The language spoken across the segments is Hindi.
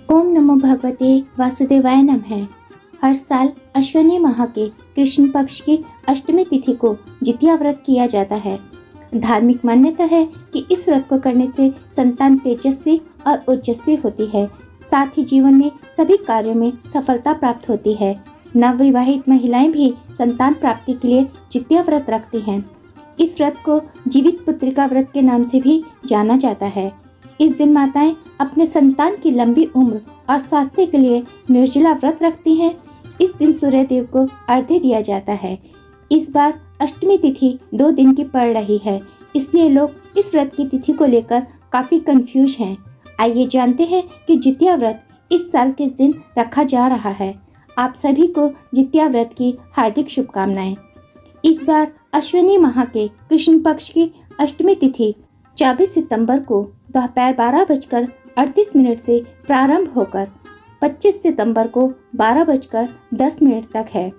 ओम नमो भगवते वासुदेवाय नमः। हर साल अश्विनी माह के कृष्ण पक्ष की अष्टमी तिथि को जितिया व्रत किया जाता है। धार्मिक मान्यता है कि इस व्रत को करने से संतान तेजस्वी और ओजस्वी होती है, साथ ही जीवन में सभी कार्यों में सफलता प्राप्त होती है। नवविवाहित महिलाएं भी संतान प्राप्ति के लिए जितिया व्रत रखती हैं। इस व्रत को जीवित पुत्रिका व्रत के नाम से भी जाना जाता है। इस दिन माताएं अपने संतान की लंबी उम्र और स्वास्थ्य के लिए निर्जला व्रत रखती हैं। इस दिन सूर्य देव को अर्घ्य दिया जाता है। इस बार अष्टमी तिथि 2 दिन की पड़ रही है, इसलिए लोग इस व्रत की तिथि को लेकर काफी कंफ्यूज हैं। आइए जानते हैं कि जितिया व्रत इस साल किस दिन रखा जा रहा है। आप सभी को जितिया व्रत की हार्दिक शुभकामनाएं। इस बार अश्विनी माह के कृष्ण पक्ष की अष्टमी तिथि 24 सितंबर को दोपहर 12:38 से प्रारंभ होकर 25 सितंबर को 12:10 तक है।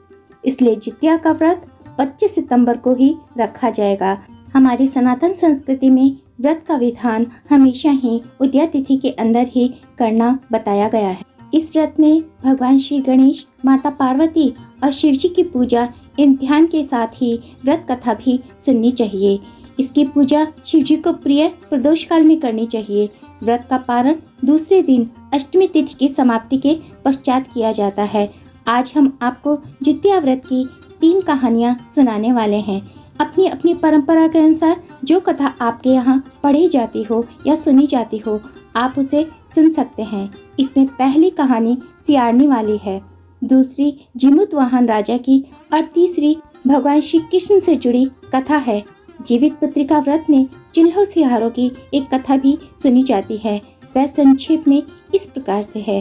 इसलिए जितिया का व्रत 25 सितंबर को ही रखा जाएगा। हमारी सनातन संस्कृति में व्रत का विधान हमेशा ही उदया तिथि के अंदर ही करना बताया गया है। इस व्रत में भगवान श्री गणेश, माता पार्वती और शिव जी की पूजा इम्तिहान के साथ ही व्रत कथा भी सुननी चाहिए। इसकी पूजा शिव जी को प्रिय प्रदोष काल में करनी चाहिए। व्रत का पारण दूसरे दिन अष्टमी तिथि की समाप्ति के पश्चात किया जाता है। आज हम आपको जितिया व्रत की 3 कहानियाँ सुनाने वाले हैं। अपनी अपनी परंपरा के अनुसार जो कथा आपके यहाँ पढ़ी जाती हो या सुनी जाती हो, आप उसे सुन सकते हैं। इसमें पहली कहानी सियारनी वाली है, दूसरी जीमूतवाहन राजा की और तीसरी भगवान श्री कृष्ण से जुड़ी कथा है। जीवित पुत्रिका व्रत में चिल्हो सियारों की एक कथा भी सुनी जाती है। वह संक्षेप में इस प्रकार से है।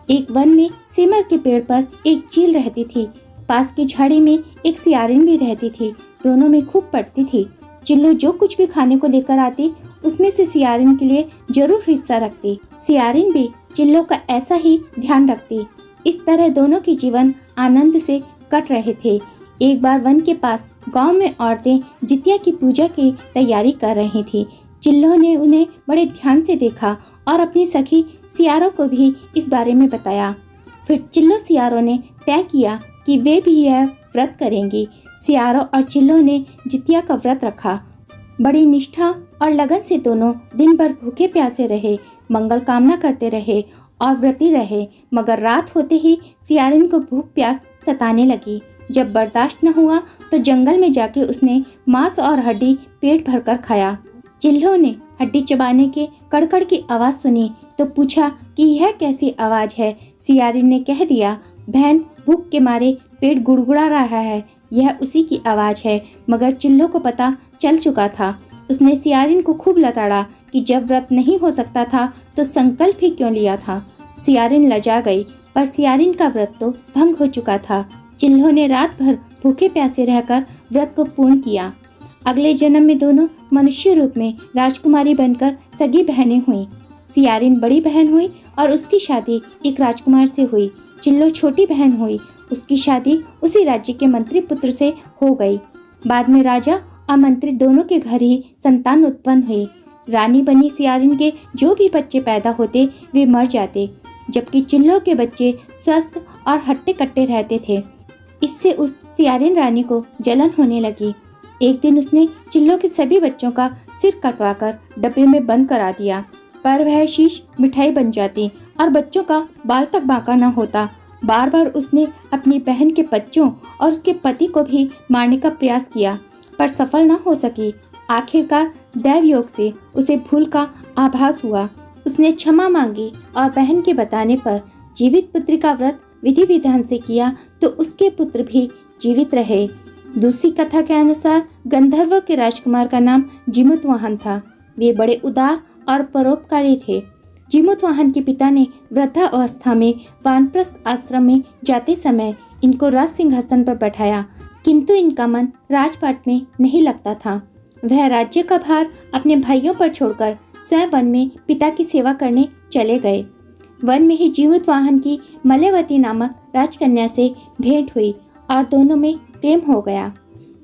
एक वन में सेमर के पेड़ पर एक चील रहती थी। पास की झाड़ी में एक सियारिन भी रहती थी। दोनों में खूब पड़ती थी। चिल्लो जो कुछ भी खाने को लेकर आती, उसमें से सियारिन के लिए जरूर हिस्सा रखती। सियारिन भी चिल्लो का ऐसा ही ध्यान रखती। इस तरह दोनों के जीवन आनंद से कट रहे थे। एक बार वन के पास गांव में औरतें जितिया की पूजा की तैयारी कर रही थी। चिल्लो ने उन्हें बड़े ध्यान से देखा और अपनी सखी सियारों को भी इस बारे में बताया। फिर चिल्लो सियारों ने तय किया कि वे भी यह व्रत करेंगी। सियारों और चिल्लो ने जितिया का व्रत रखा। बड़ी निष्ठा और लगन से दोनों दिन भर भूखे प्यासे रहे, मंगल कामना करते रहे और व्रती रहे। मगर रात होते ही सियारिन को भूख प्यास सताने लगी। जब बर्दाश्त न हुआ तो जंगल में जाके उसने मांस और हड्डी पेट भरकर खाया। चिल्लो ने हड्डी चबाने के कड़कड़ की आवाज सुनी तो पूछा कि यह कैसी आवाज है। सियारिन ने कह दिया, बहन, भूख के मारे पेट गुड़गुड़ा रहा है, यह उसी की आवाज है। मगर चिल्लो को पता चल चुका था। उसने सियारिन को खूब लताड़ा कि जब व्रत नहीं हो सकता था तो संकल्प ही क्यों लिया था। सियारिन लजा गई, पर सियारिन का व्रत तो भंग हो चुका था। चिल्लो ने रात भर भूखे प्यासे रहकर व्रत को पूर्ण किया। अगले जन्म में दोनों मनुष्य रूप में राजकुमारी बनकर सगी बहनें हुईं। सियारिन बड़ी बहन हुई और उसकी शादी एक राजकुमार से हुई। चिल्लो छोटी बहन हुई, उसकी शादी उसी राज्य के मंत्री पुत्र से हो गई। बाद में राजा और मंत्री दोनों के घर ही संतान उत्पन्न हुई। रानी बनी सियारिन के जो भी बच्चे पैदा होते वे मर जाते, जबकि चिल्लो के बच्चे स्वस्थ और हट्टे कट्टे रहते थे। इससे उस सियारिन रानी को जलन होने लगी। एक दिन उसने चिल्लो के सभी बच्चों का सिर कटवाकर डब्बे में बंद करा दिया, पर वह शीश मिठाई बन जाती और बच्चों का बाल तक बांका न होता। बार बार उसने अपनी बहन के बच्चों और उसके पति को भी मारने का प्रयास किया, पर सफल न हो सकी। आखिरकार दैव योग से उसे भूल का आभास हुआ। उसने क्षमा मांगी और बहन के बताने पर जीवित पुत्रिका व्रत विधि विधान से किया तो उसके पुत्र भी जीवित रहे। दूसरी कथा के अनुसार गंधर्व के राजकुमार का नाम जीमूतवाहन था। वे बड़े उदार और परोपकारी थे। जीमूतवाहन के पिता ने वृद्धावस्था में वानप्रस्थ आश्रम में जाते समय इनको राज सिंहासन पर बैठाया, किंतु इनका मन राजपाट में नहीं लगता था। वह राज्य का भार अपने भाइयों पर छोड़कर स्वयं वन में पिता की सेवा करने चले गए। वन में ही जीमूतवाहन की मलयवती नामक राजकन्या से भेंट हुई और दोनों में प्रेम हो गया।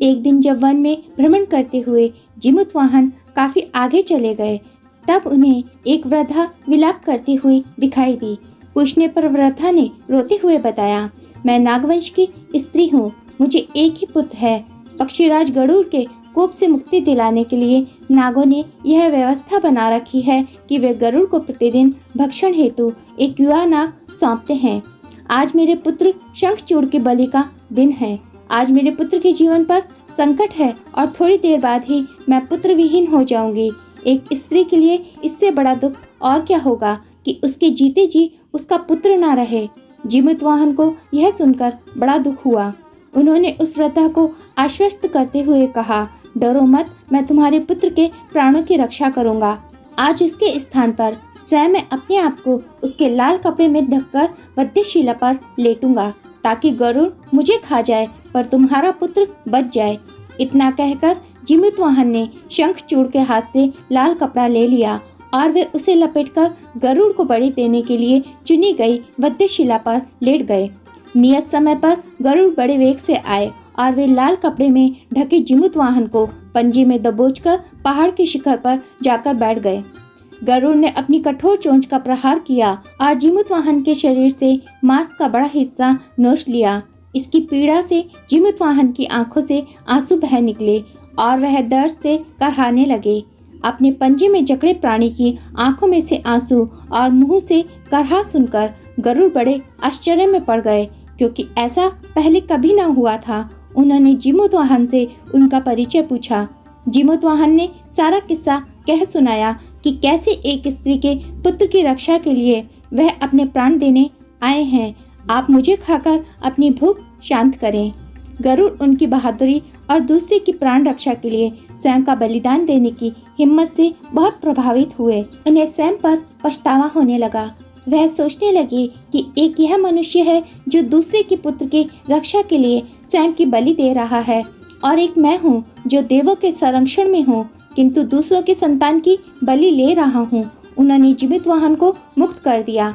एक दिन जब वन में भ्रमण करते हुए जीमूतवाहन काफी आगे चले गए, तब उन्हें एक वृद्धा विलाप करती हुई दिखाई दी। पूछने पर वृद्धा ने रोते हुए बताया, मैं नागवंश की स्त्री हूँ। मुझे एक ही पुत्र है। पक्षीराज गरुड़ के कोप से मुक्ति दिलाने के लिए नागों ने यह व्यवस्था बना रखी है कि वे गरुड़ को प्रतिदिन भक्षण हेतु एक युवा नाग सौंपते हैं। आज मेरे पुत्र शंखचूड़ की बलि का दिन है। आज मेरे पुत्र के जीवन पर संकट है और थोड़ी देर बाद ही मैं पुत्र विहीन हो जाऊंगी। एक स्त्री के लिए इससे बड़ा दुख और क्या होगा कि उसके जीते जी उसका पुत्र ना रहे। जीमूतवाहन को यह सुनकर बड़ा दुख हुआ। उन्होंने उस वृद्धा को आश्वस्त करते हुए कहा, डरो मत, मैं तुम्हारे पुत्र के प्राणों की रक्षा करूंगा। आज उसके स्थान पर स्वयं मैं अपने आप को उसके लाल कपड़े में ढककर वध्यशिला पर लेटूंगा ताकि गरुड़ मुझे खा जाए पर तुम्हारा पुत्र बच जाए। इतना कहकर जीमूतवाहन ने शंखचूड़ के हाथ से लाल कपड़ा ले लिया और वे उसे लपेटकर गरुड़ को बलि देने के लिए चुनी गई वध्यशिला पर लेट गए। नियत समय पर गरुड़ बड़े वेग से आए और वे लाल कपड़े में ढके जीमूतवाहन को पंजे में दबोचकर पहाड़ के शिखर पर जाकर बैठ गए। गरुड़ ने अपनी कठोर चोंच का प्रहार किया और जीमूतवाहन के शरीर से मांस का बड़ा हिस्सा नोच लिया। इसकी पीड़ा से जीमूतवाहन की आंखों से आंसू बह निकले और वह दर्द से करहाने लगे। अपने पंजे में जकड़े प्राणी की आंखों में से आंसू और मुंह से करहा सुनकर गरुड़ बड़े आश्चर्य में पड़ गए, क्योंकि ऐसा पहले कभी न हुआ था। उन्होंने जीमूतवाहन से उनका परिचय पूछा। जीमूतवाहन ने सारा किस्सा कह सुनाया कि कैसे एक स्त्री के पुत्र की रक्षा के लिए वह अपने प्राण देने आए हैं। आप मुझे खाकर अपनी भूख शांत करें। गरुड़ उनकी बहादुरी और दूसरे की प्राण रक्षा के लिए स्वयं का बलिदान देने की हिम्मत से बहुत प्रभावित हुए। उन्हें स्वयं पर पछतावा होने लगा। वह सोचने लगे कि एक यह मनुष्य है जो दूसरे के पुत्र की रक्षा के लिए स्वयं की बलि दे रहा है, और एक मैं हूँ जो देवों के संरक्षण में हूँ किंतु दूसरों के संतान की बलि ले रहा हूँ। उन्होंने जीमूतवाहन को मुक्त कर दिया।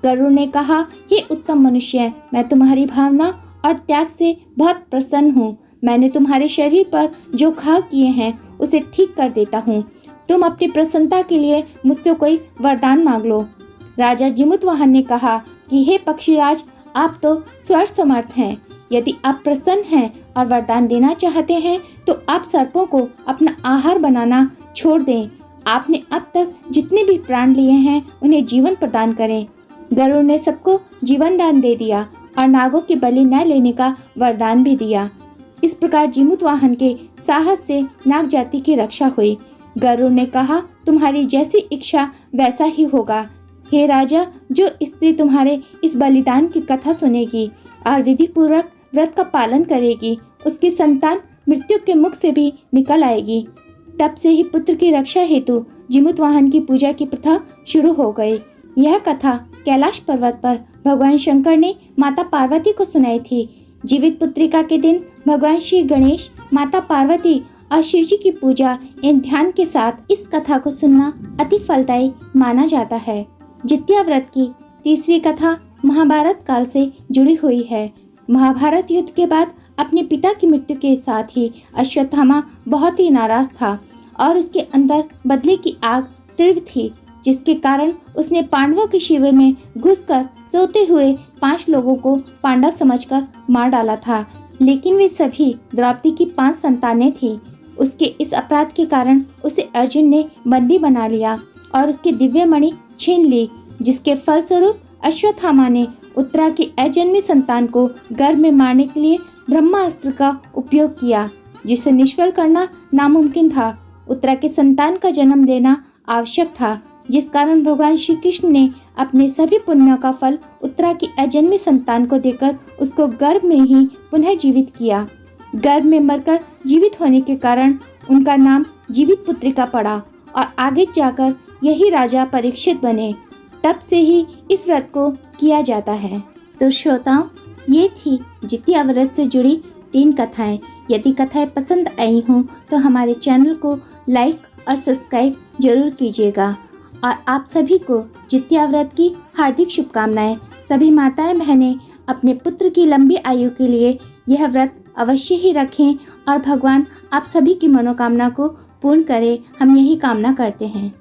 गरुड़ ने कहा, हे उत्तम मनुष्य, मैं तुम्हारी भावना और त्याग से बहुत प्रसन्न हूँ। मैंने तुम्हारे शरीर पर जो घाव किए हैं उसे ठीक कर देता हूँ। तुम अपनी प्रसन्नता के लिए मुझसे कोई वरदान मांग लो। राजा जीमूतवाहन ने कहा कि हे पक्षीराज, आप तो स्वर समर्थ हैं। यदि आप प्रसन्न हैं और वरदान देना चाहते हैं तो आप सर्पों को अपना आहार बनाना छोड़ दें। आपने अब तक जितने भी प्राण लिए हैं उन्हें जीवन प्रदान करें। गरुड़ ने सबको जीवन दान दे दिया और नागों की बलि न लेने का वरदान भी दिया। इस प्रकार जीमूतवाहन के साहस से नाग जाति की रक्षा हुई। गरुड़ ने कहा, तुम्हारी जैसी इच्छा वैसा ही होगा। हे राजा, जो स्त्री तुम्हारे इस बलिदान की कथा सुनेगी और विधि पूर्वक व्रत का पालन करेगी, उसकी संतान मृत्यु के मुख से भी निकल आएगी। तब से ही पुत्र की रक्षा हेतु जीमूतवाहन की पूजा की प्रथा शुरू हो गई। यह कथा कैलाश पर्वत पर भगवान शंकर ने माता पार्वती को सुनाई थी। जीवित पुत्रिका के दिन भगवान श्री गणेश, माता पार्वती और शिव जी की पूजा एवं ध्यान के साथ इस कथा को सुनना अति फलदायी माना जाता है। जित्या व्रत की तीसरी कथा महाभारत काल से जुड़ी हुई है। महाभारत युद्ध के बाद अपने पिता की मृत्यु के साथ ही अश्वत्थामा बहुत ही नाराज था और उसके अंदर बदले की आग तीव्र थी, जिसके कारण उसने पांडवों के शिविर में घुसकर सोते हुए 5 लोगों को पांडव समझकर मार डाला था। लेकिन वे सभी द्रौपदी की 5 संतानें थीं। उसके इस अपराध के कारण उसे अर्जुन ने बंदी बना लिया और उसकी दिव्य मणि छीन ली, जिसके फलस्वरूप अश्वत्थामा ने उत्तरा की अजन्मी संतान को गर्भ में मारने के लिए ब्रह्मास्त्र का उपयोग किया, जिसे निष्फल करना नामुमकिन था। उत्तरा के संतान का जन्म लेना आवश्यक था, जिस कारण भगवान श्री कृष्ण ने अपने सभी पुण्यों का फल उत्तरा की अजन्मी संतान को देकर उसको गर्भ में ही पुनः जीवित किया। गर्भ में मरकर जीवित होने के कारण उनका नाम जीवित पुत्रिका पड़ा और आगे जाकर यही राजा परीक्षित बने। तब से ही इस व्रत को किया जाता है। तो श्रोताओं, ये थी जित्या व्रत से जुड़ी 3 कथाएं। यदि कथाएं पसंद आई हों तो हमारे चैनल को लाइक और सब्सक्राइब जरूर कीजिएगा। और आप सभी को जित्या व्रत की हार्दिक शुभकामनाएं। सभी माताएं बहनें अपने पुत्र की लंबी आयु के लिए यह व्रत अवश्य ही रखें और भगवान आप सभी की मनोकामना को पूर्ण करे, हम यही कामना करते हैं।